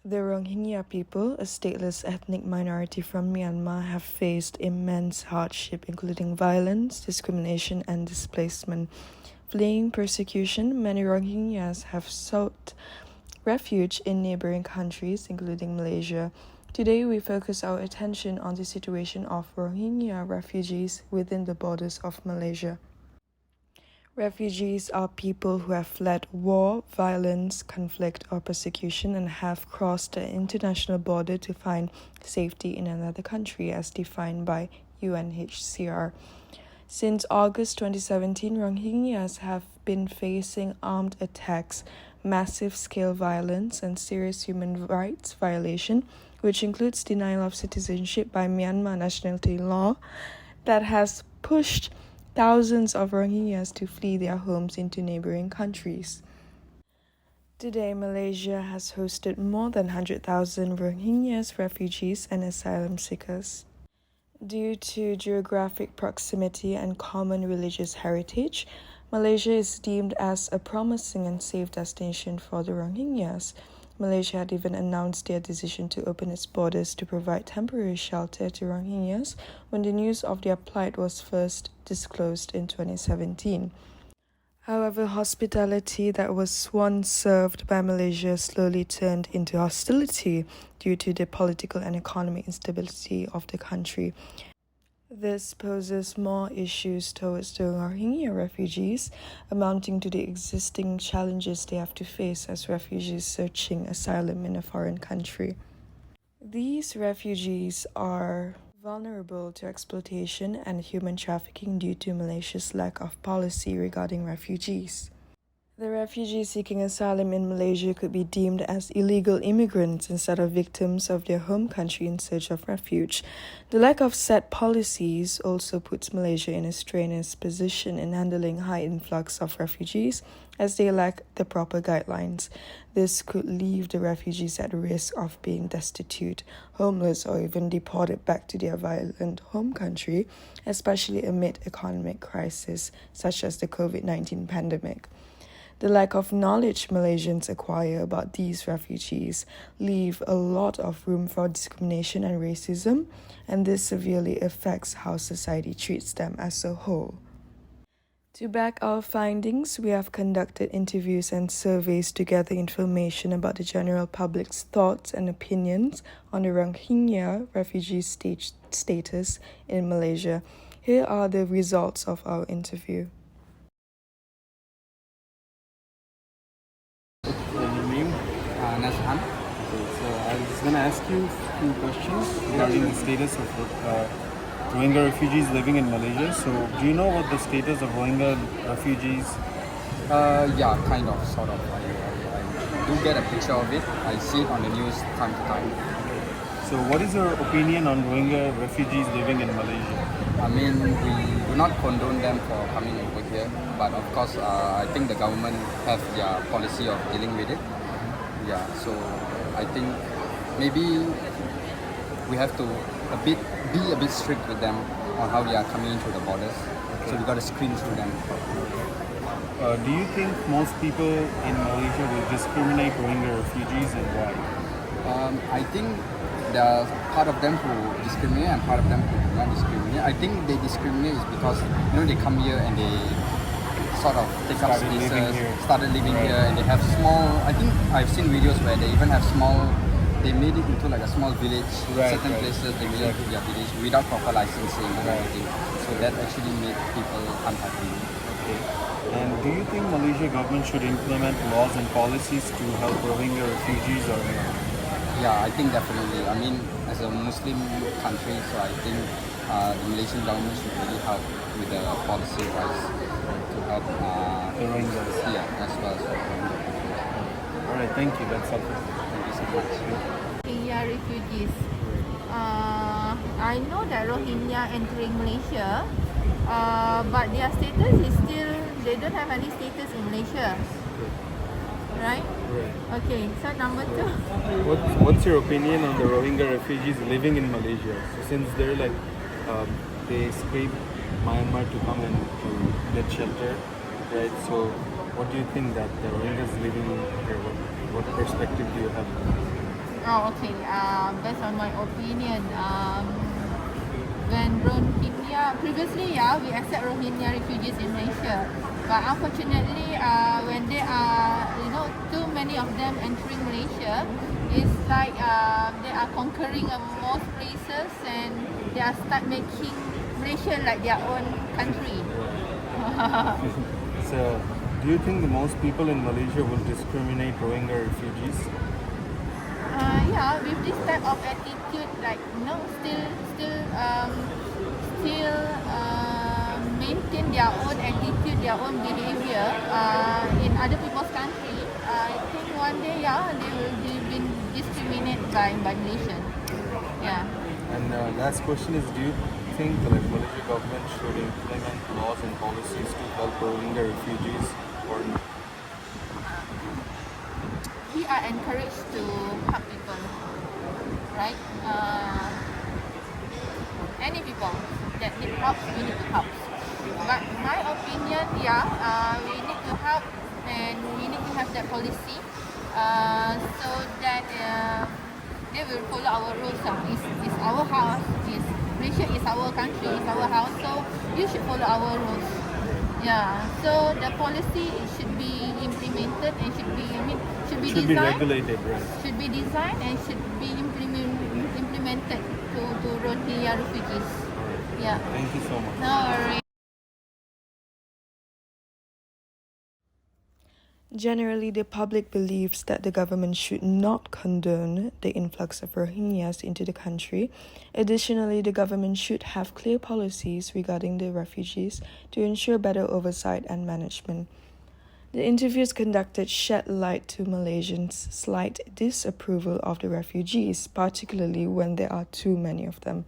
The Rohingya people, a stateless ethnic minority from Myanmar, have faced immense hardship, including violence, discrimination, and displacement. Fleeing persecution, many Rohingyas have sought refuge in neighboring countries, including Malaysia. Today, we focus our attention on the situation of Rohingya refugees within the borders of Malaysia. Refugees are people who have fled war, violence, conflict, or persecution and have crossed the international border to find safety in another country, as defined by UNHCR. Since August 2017, Rohingyas have been facing armed attacks, massive scale violence, and serious human rights violation, which includes denial of citizenship by Myanmar nationality law that has pushed thousands of Rohingyas to flee their homes into neighboring countries. Today, Malaysia has hosted more than 100,000 Rohingyas refugees and asylum seekers. Due to geographic proximity and common religious heritage, Malaysia is deemed as a promising and safe destination for the Rohingyas. Malaysia had even announced their decision to open its borders to provide temporary shelter to Rohingyas when the news of their plight was first disclosed in 2017. However, hospitality that was once served by Malaysia slowly turned into hostility due to the political and economic instability of the country. This poses more issues towards the Rohingya refugees, amounting to the existing challenges they have to face as refugees searching asylum in a foreign country. These refugees are vulnerable to exploitation and human trafficking due to Malaysia's lack of policy regarding refugees. The refugees seeking asylum in Malaysia could be deemed as illegal immigrants instead of victims of their home country in search of refuge. The lack of set policies also puts Malaysia in a strenuous position in handling high influx of refugees, as they lack the proper guidelines. This could leave the refugees at risk of being destitute, homeless, or even deported back to their violent home country, especially amid economic crises such as the COVID-19 pandemic. The lack of knowledge Malaysians acquire about these refugees leave a lot of room for discrimination and racism, and this severely affects how society treats them as a whole. To back our findings, we have conducted interviews and surveys to gather information about the general public's thoughts and opinions on the Rohingya refugee status in Malaysia. Here are the results of our interview. Nashan. Okay, so I was going to ask you a few questions regarding the status of Rohingya refugees living in Malaysia. So, do you know what the status of Rohingya refugees? Yeah, kind of, sort of. I do get a picture of it. I see it on the news time to time. So, what is your opinion on Rohingya refugees living in Malaysia? I mean, we do not condone them for coming over here, but of course, I think the government have their policy of dealing with it. Yeah, so I think maybe we have to be a bit strict with them on how they are coming in through the borders. Okay. So we got to screen through them. Do you think most people in Malaysia will discriminate Rohingya refugees, and why? I think there are part of them who discriminate and part of them who do not discriminate. I think they discriminate is because they come here and they sort of take up spaces, started living here, and they have small. I think I've seen videos where they even have small. They made it into like a small village. Certain places they made it into their village without proper licensing and everything. So that actually made people unhappy. Okay. And do you think Malaysia government should implement laws and policies to help Rohingya refugees or not? Yeah, I think definitely. I mean, as a Muslim country, so I think the Malaysian government should really help with the policy wise to help the Rohingyas. Yeah, as well as Alright, thank you. That's all. Thank you so much. Rohingya refugees. I know that Rohingya entering Malaysia, but their status is still, they don't have any status in Malaysia. Right? Okay, so number two. What's your opinion on the Rohingya refugees living in Malaysia? So since they're like, they escaped Myanmar to come and to get shelter, right? So what do you think that the Rohingyas living here, what perspective do you have? Oh, okay. Based on my opinion, when Rohingya previously, we accept Rohingya refugees in Malaysia, but unfortunately, when there are too many of them entering Malaysia, it's like they are conquering most places and they are start making Malaysia like their own country. So, do you think the most people in Malaysia will discriminate Rohingya refugees? Yeah, with this type of attitude, like still maintain their own attitude, their own behavior in other people's country. I think one day, they will be discriminated by Malaysian. Yeah. And last question is, do you think the Malaysia government should implement laws and policies to help Rohingya refugees or We are encouraged to help people, right? Any people that need help, we need to help. But my opinion, we need to help and we need to have that policy so that they will follow our rules. It's our house, Malaysia is our country, it's our house, so you should follow our rules. Yeah, so the policy should be implemented and should be should be designed, regulated, right? should be designed and should be implemented to Rohingya refugees. Yeah. Thank you so much. No worries. Generally, the public believes that the government should not condone the influx of Rohingyas into the country. Additionally, the government should have clear policies regarding the refugees to ensure better oversight and management. The interviews conducted shed light to Malaysians' slight disapproval of the refugees, particularly when there are too many of them.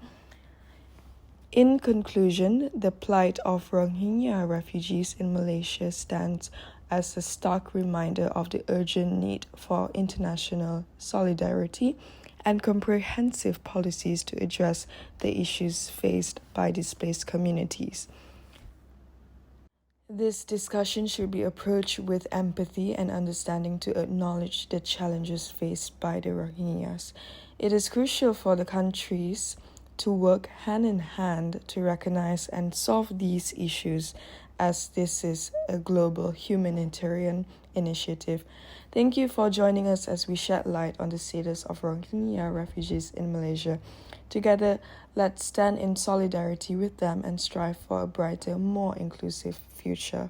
In conclusion, the plight of Rohingya refugees in Malaysia stands as a stark reminder of the urgent need for international solidarity and comprehensive policies to address the issues faced by displaced communities. This discussion should be approached with empathy and understanding to acknowledge the challenges faced by the Rohingyas. It is crucial for the countries to work hand in hand to recognize and solve these issues, as this is a global humanitarian initiative. Thank you for joining us as we shed light on the status of Rohingya refugees in Malaysia. Together, let's stand in solidarity with them and strive for a brighter, more inclusive future.